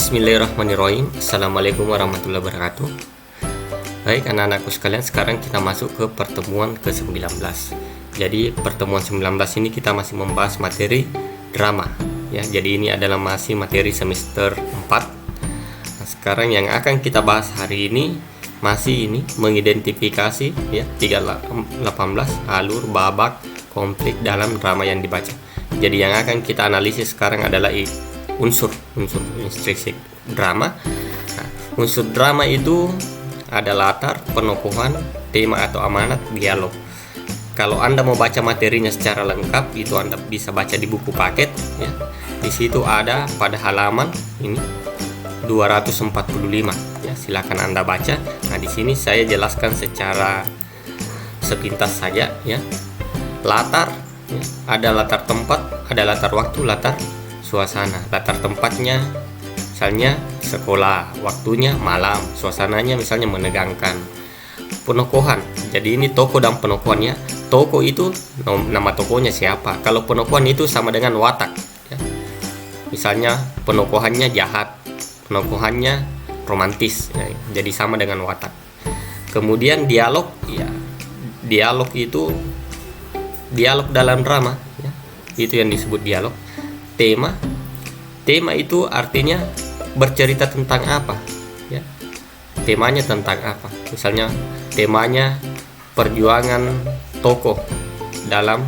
Bismillahirrahmanirrahim. Assalamualaikum warahmatullahi wabarakatuh. Baik anak-anakku sekalian, sekarang kita masuk ke pertemuan ke-19. Jadi pertemuan 19 ini kita masih membahas materi drama ya. Jadi ini adalah masih materi semester 4. Nah, sekarang yang akan kita bahas hari ini masih ini mengidentifikasi ya 318 alur babak konflik dalam drama yang dibaca. Jadi yang akan kita analisis sekarang adalah unsur instruksi drama. Nah, unsur drama itu ada latar, penokohan, tema atau amanat, dialog. Kalau Anda mau baca materinya secara lengkap, itu Anda bisa baca di buku paket ya. Di situ ada pada halaman ini 245 ya, silakan Anda baca. Nah, di sini saya jelaskan secara sepintas saja ya. Latar ya, ada latar tempat, ada latar waktu, latar suasana. Latar tempatnya misalnya sekolah, waktunya malam, suasananya misalnya menegangkan. Penokohan, jadi ini tokoh dan penokohannya. Tokoh itu nama tokohnya siapa. Kalau penokohan itu sama dengan watak ya. Misalnya penokohannya jahat, penokohannya romantis ya. Jadi sama dengan watak. Kemudian dialog ya, dialog itu dialog dalam drama ya. Itu yang disebut dialog. Tema itu artinya bercerita tentang apa ya, temanya tentang apa. Misalnya temanya perjuangan tokoh dalam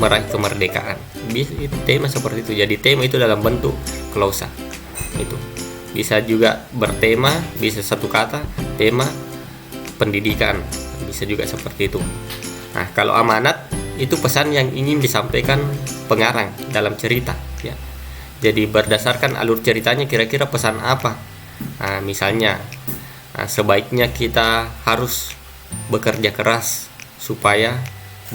meraih kemerdekaan, itu tema seperti itu. Jadi tema itu dalam bentuk klausa. Itu bisa juga bertema, bisa satu kata, tema pendidikan, bisa juga seperti itu. Nah, kalau amanat itu pesan yang ingin disampaikan pengarang dalam cerita ya. Jadi berdasarkan alur ceritanya kira-kira pesan apa. Nah, misalnya sebaiknya kita harus bekerja keras supaya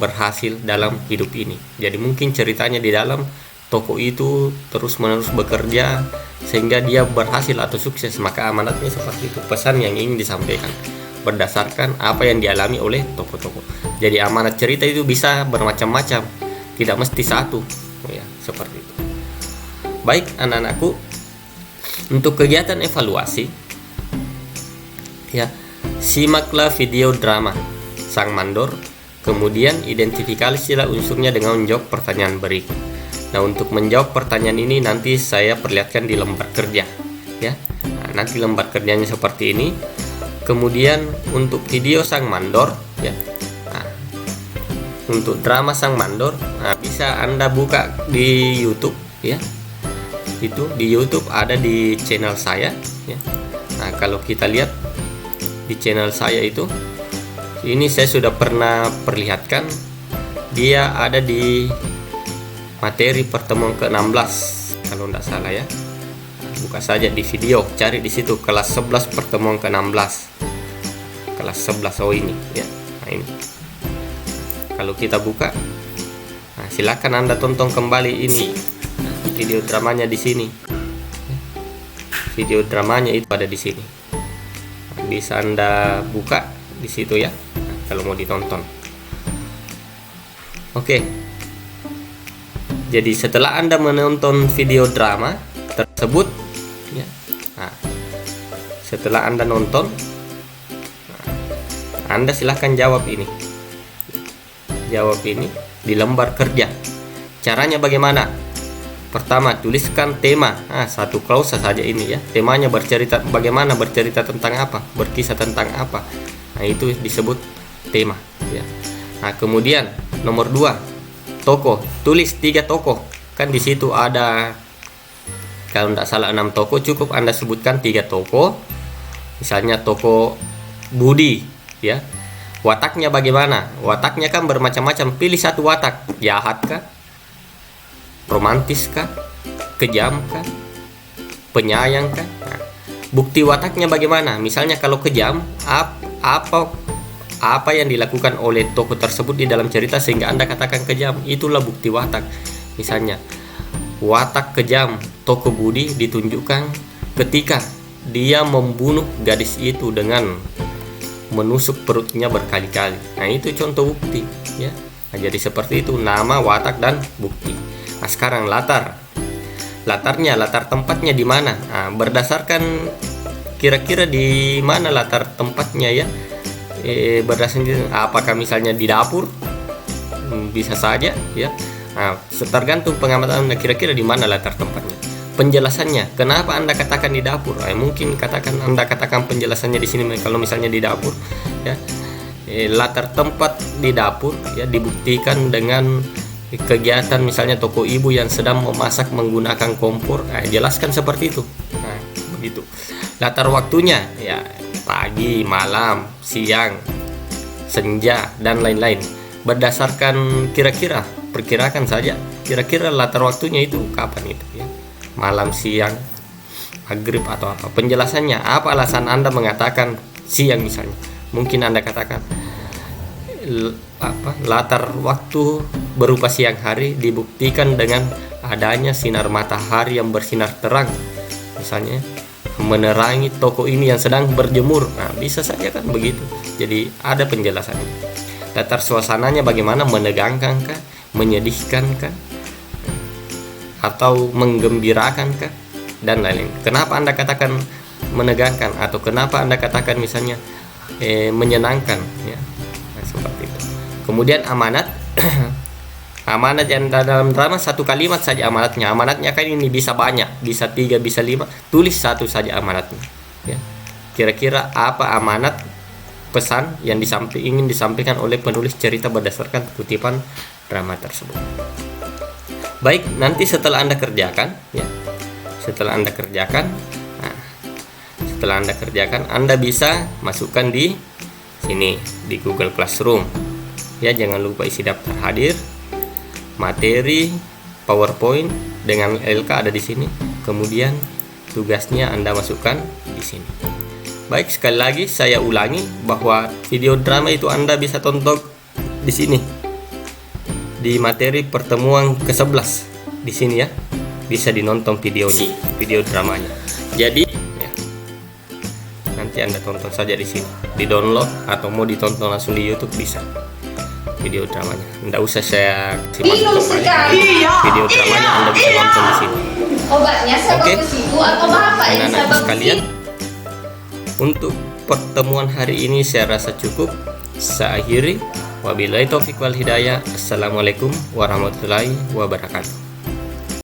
berhasil dalam hidup ini. Jadi mungkin ceritanya di dalam tokoh itu terus-menerus bekerja sehingga dia berhasil atau sukses, maka amanatnya seperti itu, pesan yang ingin disampaikan berdasarkan apa yang dialami oleh tokoh-tokoh. Jadi amanat cerita itu bisa bermacam-macam, tidak mesti satu ya, seperti itu. Baik anak-anakku, untuk kegiatan evaluasi ya, simaklah video drama Sang Mandor, kemudian identifikasilah unsurnya dengan menjawab pertanyaan berikut. Nah, untuk menjawab pertanyaan ini nanti saya perlihatkan di lembar kerja ya. Nah, nanti lembar kerjanya seperti ini. Kemudian untuk video Sang Mandor ya, nah, untuk drama Sang Mandor, nah, bisa Anda buka di YouTube ya. Itu di YouTube ada di channel saya ya. Nah, kalau kita lihat di channel saya itu, ini saya sudah pernah perlihatkan, dia ada di materi pertemuan ke-16 kalau tidak salah ya. Buka saja di video, cari di situ kelas 11 pertemuan ke-16. Kelas 11 ini ya. Nah, ini. Kalau kita buka, nah, silakan Anda tonton kembali ini. Video dramanya di sini. Video dramanya itu ada di sini. Bisa Anda buka di situ ya. Nah, kalau mau ditonton. Oke. Jadi setelah Anda menonton video drama tersebut ya. Nah, setelah Anda nonton, Anda silahkan jawab ini. Jawab ini di lembar kerja. Caranya bagaimana? Pertama, tuliskan tema. Satu klausa saja ini ya. Temanya bercerita bagaimana, bercerita tentang apa, berkisah tentang apa. Nah, itu disebut tema ya. Nah, kemudian nomor 2, tokoh. Tulis 3 tokoh. Kan di situ ada, kalau tidak salah 6 tokoh, cukup Anda sebutkan 3 tokoh. Misalnya tokoh Budi ya. Wataknya bagaimana? Wataknya kan bermacam-macam. Pilih satu watak. Jahat kah? Romantis kah? Kejam kah? Penyayang kah? Nah, bukti wataknya bagaimana? Misalnya kalau kejam, apa yang dilakukan oleh tokoh tersebut di dalam cerita sehingga Anda katakan kejam? Itulah bukti watak. Misalnya watak kejam tokoh Budi ditunjukkan ketika dia membunuh gadis itu dengan menusuk perutnya berkali-kali. Nah, itu contoh bukti ya. Nah, jadi seperti itu, nama, watak, dan bukti. Nah, sekarang latar. latar tempatnya di mana. Nah, berdasarkan kira-kira di mana latar tempatnya ya, berdasarkan apakah misalnya di dapur, bisa saja ya. Nah, tergantung pengamatan Anda kira-kira di mana latar tempatnya. Penjelasannya, kenapa Anda katakan di dapur? Mungkin Anda katakan penjelasannya di sini kalau misalnya di dapur ya. Latar tempat di dapur ya dibuktikan dengan kegiatan misalnya toko ibu yang sedang memasak menggunakan kompor. Jelaskan seperti itu. Nah, begitu. Latar waktunya ya pagi, malam, siang, senja dan lain-lain. Berdasarkan kira-kira, perkirakan saja kira-kira latar waktunya itu kapan itu ya. Malam, siang, maghrib atau apa. Penjelasannya, apa alasan Anda mengatakan siang misalnya? Mungkin Anda katakan latar waktu berupa siang hari dibuktikan dengan adanya sinar matahari yang bersinar terang, misalnya menerangi toko ini yang sedang berjemur. Nah, bisa saja kan begitu. Jadi ada penjelasannya. Latar suasananya bagaimana, menegangkan kah, menyedihkan kah, atau menggembirakan kah, dan lain-lain. Kenapa Anda katakan menegangkan, atau kenapa Anda katakan misalnya menyenangkan ya. Nah, seperti itu. Kemudian amanat. Amanat yang dalam drama satu kalimat saja amanatnya. Amanatnya kan ini bisa banyak, bisa 3, bisa 5. Tulis satu saja amanatnya ya. Kira-kira apa amanat pesan yang ingin disampaikan oleh penulis cerita berdasarkan kutipan drama tersebut. Baik, nanti setelah Anda kerjakan ya. Setelah Anda kerjakan, Anda bisa masukkan di sini di Google Classroom. Ya, jangan lupa isi daftar hadir, materi, PowerPoint dengan LK ada di sini. Kemudian tugasnya Anda masukkan di sini. Baik, sekali lagi saya ulangi bahwa video drama itu Anda bisa tonton di sini. Di materi pertemuan ke-11 di sini ya. Bisa dinonton videonya, video dramanya. Jadi nanti Anda tonton saja di sini, di download atau mau ditonton langsung di YouTube bisa video dramanya. Tidak usah saya kasih masuk kembali. Video dramanya Anda bisa nonton di sini. Obatnya Oke, atau bapak yang anak-anak sekalian, untuk pertemuan hari ini saya rasa cukup. Saya akhiri. Wabillahi taufiq wal hidayah. Assalamualaikum warahmatullahi wabarakatuh.